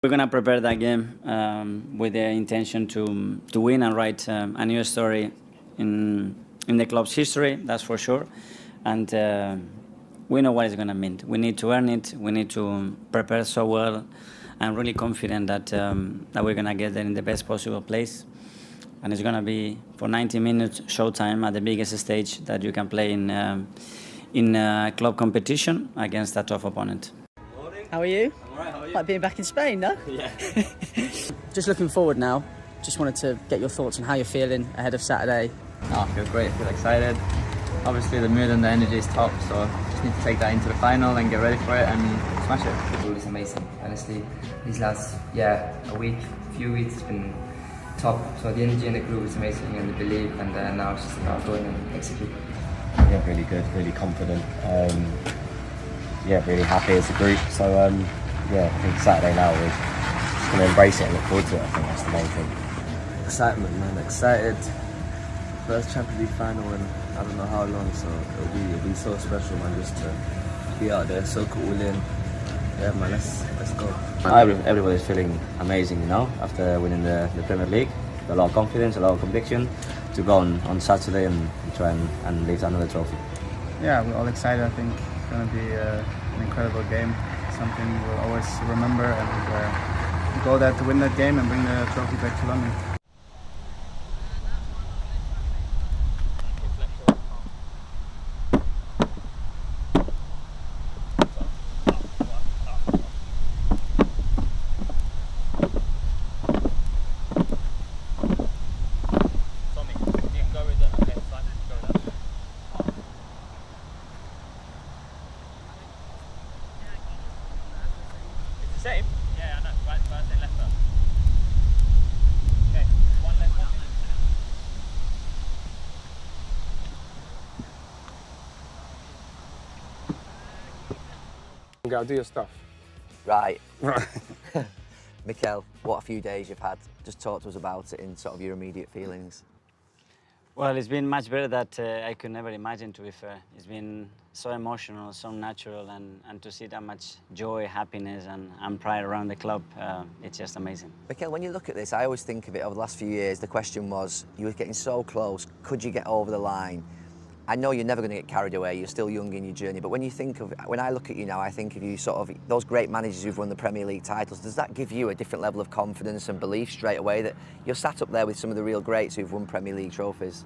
We're gonna prepare that game with the intention to win and write a new story in the club's history. That's for sure, and we know what it's gonna mean. We need to earn it. We need to prepare so well. I'm really confident that we're gonna get there in the best possible place, and it's gonna be for 90 minutes showtime at the biggest stage that you can play in club competition against a tough opponent. How are you? I'm alright, how are you? Like being back in Spain, no? Yeah. Just looking forward now. Just wanted to get your thoughts on how you're feeling ahead of Saturday. I feel great, feel excited. Obviously the mood and the energy is top, so just need to take that into the final and get ready for it and smash it. The group is amazing, honestly. These last, few weeks has been top. So the energy in the group is amazing and the belief, and now it's just about going and execute. Yeah, really good, really confident. Really happy as a group. So I think Saturday now we're just going to embrace it and look forward to it. I think that's the main thing. Excitement, man, excited. First Champions League final in I don't know how long, so it'll be so special, man, just to be out there, soak it all in. Yeah, man, let's go. Everybody's feeling amazing, after winning the Premier League. A lot of confidence, a lot of conviction to go on Saturday and try and lift another trophy. Yeah, we're all excited. I think it's going to be an incredible game, something we'll always remember, and go there to win that game and bring the trophy back to London. Same? Yeah, I know. Right first and left first. Okay, one left, one. Go do your stuff. Right. Mikel, what a few days you've had. Just talk to us about it in sort of your immediate feelings. Well, it's been much better that I could never imagine, to be fair. It's been so emotional, so natural, and to see that much joy, happiness, and pride around the club, it's just amazing. Mikel, when you look at this, I always think of it over the last few years, the question was, you were getting so close, could you get over the line? I know you're never going to get carried away, you're still young in your journey, but when I look at you now, I think of you sort of, those great managers who've won the Premier League titles, does that give you a different level of confidence and belief straight away that you're sat up there with some of the real greats who've won Premier League trophies?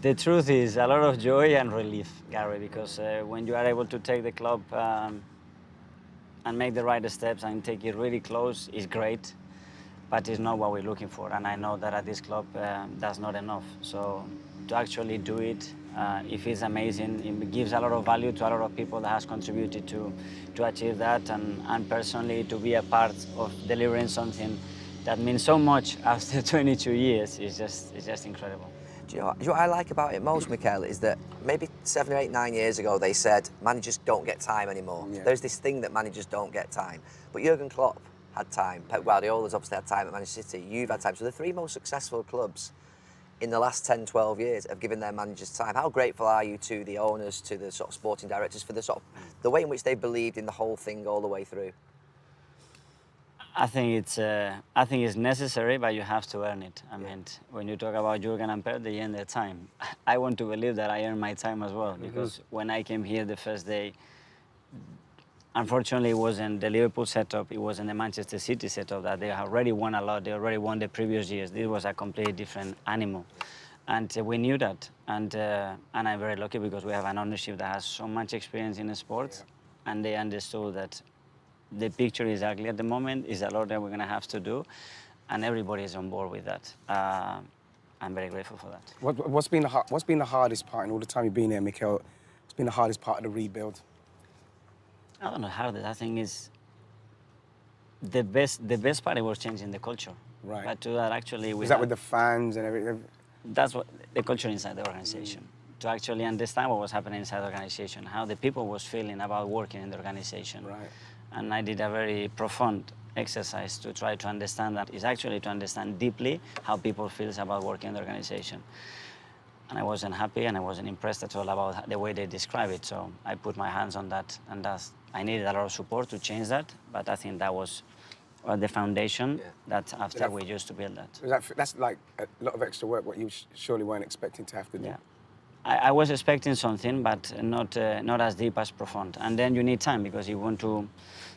The truth is a lot of joy and relief, Gary, because when you are able to take the club and make the right steps and take it really close, it's great, but it's not what we're looking for. And I know that at this club, that's not enough. So to actually do it, if it's amazing, it gives a lot of value to a lot of people that has contributed to achieve that, and personally to be a part of delivering something that means so much after 22 years is just incredible. Do you know what I like about it most, Mikel, is that maybe 7 or 8, 9 years ago they said managers don't get time anymore. Yeah. There's this thing that managers don't get time. But Jurgen Klopp had time. Pep Guardiola's obviously had time at Manchester City. You've had time. So the three most successful clubs in the last 10, 12 years have given their managers time. How grateful are you to the owners, to the sort of sporting directors for the way in which they believed in the whole thing all the way through? I think it's necessary, but you have to earn it. I mean, when you talk about Jurgen and Pep, they earn their time. I want to believe that I earn my time as well, because when I came here the first day, unfortunately, it wasn't the Liverpool setup, it wasn't the Manchester City setup that they already won a lot, they already won the previous years. This was a completely different animal. And we knew that. And I'm very lucky because we have an ownership that has so much experience in sports, and they understood that the picture is ugly at the moment, is a lot that we're going to have to do, and everybody is on board with that. I'm very grateful for that. What's been the hardest part in all the time you've been here, Mikel? What's been the hardest part of the rebuild? I don't know, hardest. I think is the best part was changing the culture. Right. But to that, actually, Is that with the fans and everything? That's what the culture inside the organization. To actually understand what was happening inside the organization, how the people was feeling about working in the organization. Right. And I did a very profound exercise to try to understand that. Is actually to understand deeply how people feel about working in the organization. And I wasn't happy and I wasn't impressed at all about the way they describe it. So I put my hands on that, and I needed a lot of support to change that. But I think that was the foundation Yeah. that after That- we used to build that. That's like a lot of extra work, what you surely weren't expecting to have to do. Yeah. I was expecting something, but not as deep as profound. And then you need time because you want to.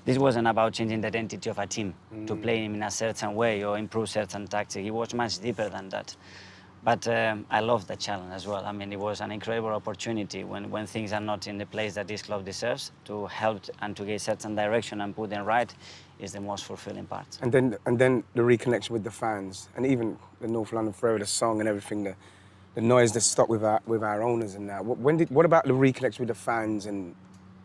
This wasn't about changing the identity of a team to play in a certain way or improve certain tactics. It was much deeper than that. But I love the challenge as well. I mean, it was an incredible opportunity when things are not in the place that this club deserves to help and to get certain direction and put them right is the most fulfilling part. And then the reconnection with the fans, and even the North London Forever, the song and everything, the noise that stopped with our owners and that. What about the reconnection with the fans and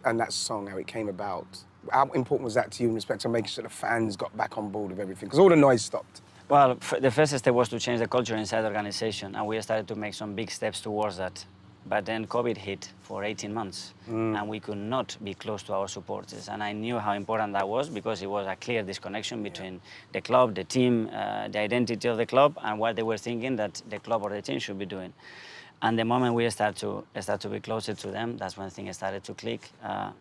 that song, how it came about? How important was that to you in respect to making sure the fans got back on board with everything? Because all the noise stopped. Well, the first step was to change the culture inside the organization, and we started to make some big steps towards that. But then COVID hit for 18 months, and we could not be close to our supporters. And I knew how important that was because it was a clear disconnection between the club, the team, the identity of the club, and what they were thinking that the club or the team should be doing. And the moment we start to be closer to them, that's when things started to click.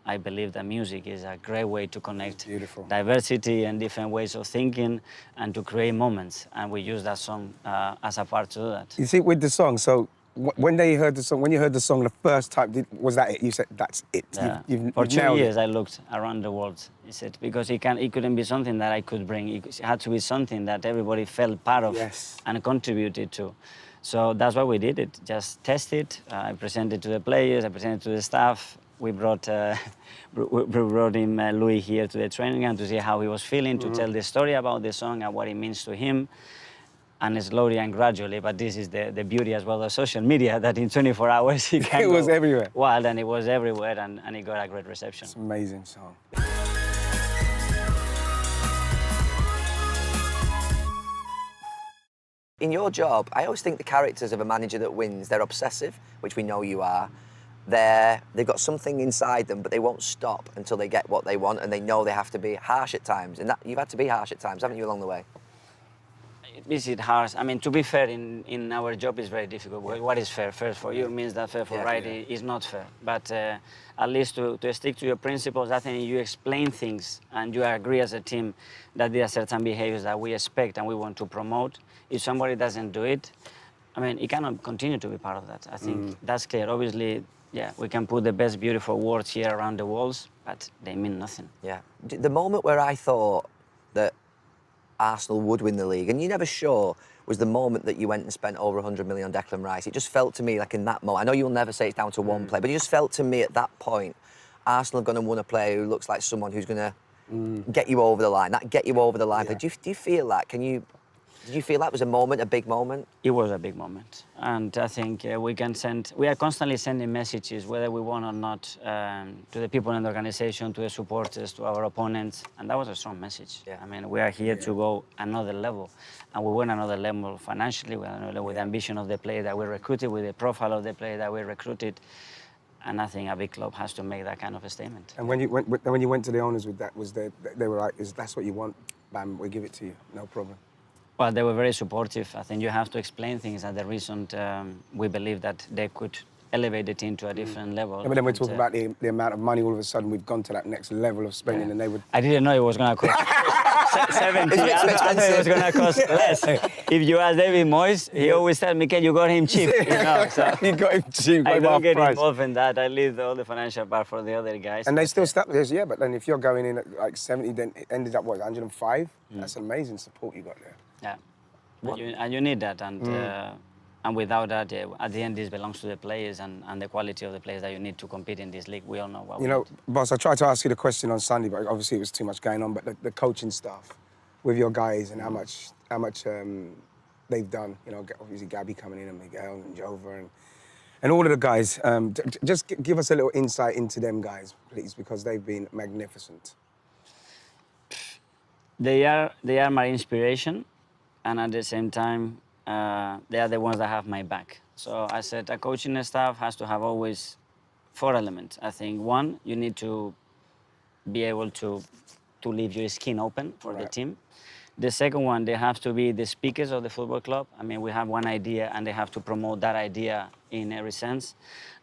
I believe that music is a great way to connect diversity and different ways of thinking and to create moments. And we use that song as a part to do that. You see, with the song, so when you heard the song the first time, was that it? You said, that's it. Yeah. You've For 2 nailed years, it. I looked around the world. He said because it couldn't be something that I could bring. It had to be something that everybody felt part of and contributed to. So that's what we did. It just test it. I presented to the players. I presented to the staff. We brought him Louis here to the training ground to see how he was feeling, to tell the story about the song and what it means to him. And slowly and gradually, but this is the beauty as well of social media, that in 24 hours it can It was go everywhere. wild, and it was everywhere, and it got a great reception. It's an amazing song. In your job, I always think the characters of a manager that wins, they're obsessive, which we know you are. They've got something inside them, but they won't stop until they get what they want, and they know they have to be harsh at times. And that, you've had to be harsh at times, haven't you, along the way? Is it harsh? I mean, to be fair, in our job is very difficult. What is fair? Fair for you means that fair for is not fair. But at least to stick to your principles, I think you explain things and you agree as a team that there are certain behaviors that we expect and we want to promote. If somebody doesn't do it, I mean, it cannot continue to be part of that. I think that's clear. Obviously, yeah, we can put the best beautiful words here around the walls, but they mean nothing. Yeah. The moment where I thought that Arsenal would win the league, and you're never sure, was the moment that you went and spent over 100 million on Declan Rice. It just felt to me like in that moment, I know you'll never say it's down to one player, but it just felt to me at that point, Arsenal are going to win a player who looks like someone who's going to get you over the line, get you over the line. Yeah. But do you feel that? Did you feel that was a moment, a big moment? It was a big moment, and I think we are constantly sending messages, whether we won or not, to the people in the organization, to the supporters, to our opponents, and that was a strong message. Yeah. I mean, we are here to go another level, and we went another level financially, we went another level with the ambition of the player that we recruited, with the profile of the player that we recruited, and I think a big club has to make that kind of a statement. And when you went to the owners with that, they were like, that's what you want, bam, we give it to you, no problem. Well, they were very supportive. I think you have to explain things at the reason we believe that they could elevate the team to a different level. Yeah, but then we're talking about the amount of money all of a sudden we've gone to that next level of spending, and they would... I didn't know it was going to cost 70. I thought it was going to cost less. If you ask David Moyes, he always said, Mikel, you got him cheap. You know, so You got him cheap. I don't get price. involved in that. I leave all the financial part for the other guys. And they still stuck with us, yeah, but then if you're going in at like 70, then it ended up, what, 105? That's amazing support you got there. Yeah. And you need that, and without that, at the end, this belongs to the players and the quality of the players that you need to compete in this league. We all know what You know, boss, I tried to ask you the question on Sunday, but obviously it was too much going on. But the coaching staff with your guys and how much they've done. You know, obviously Gabby coming in and Miguel and Jova and all of the guys. Just give us a little insight into them guys, please, because they've been magnificent. They are my inspiration, and at the same time, they are the ones that have my back. So I said a coaching staff has to have always 4 elements. I think 1, you need to be able to leave your skin open for the team. The second one, they have to be the speakers of the football club. I mean, we have one idea and they have to promote that idea in every sense.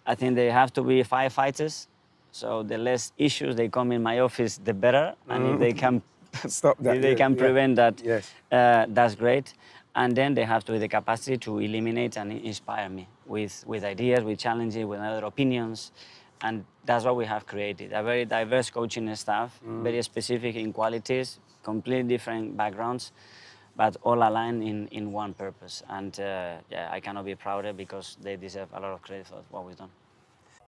I think they have to be firefighters. So the less issues they come in my office, the better. And if they can stop that. If they yeah, can yeah. prevent that, Yes. that's great. And then they have to have the capacity to eliminate and inspire me with ideas, with challenges, with other opinions. And that's what we have created, a very diverse coaching staff, very specific in qualities, completely different backgrounds, but all aligned in one purpose. And yeah, I cannot be prouder because they deserve a lot of credit for what we've done.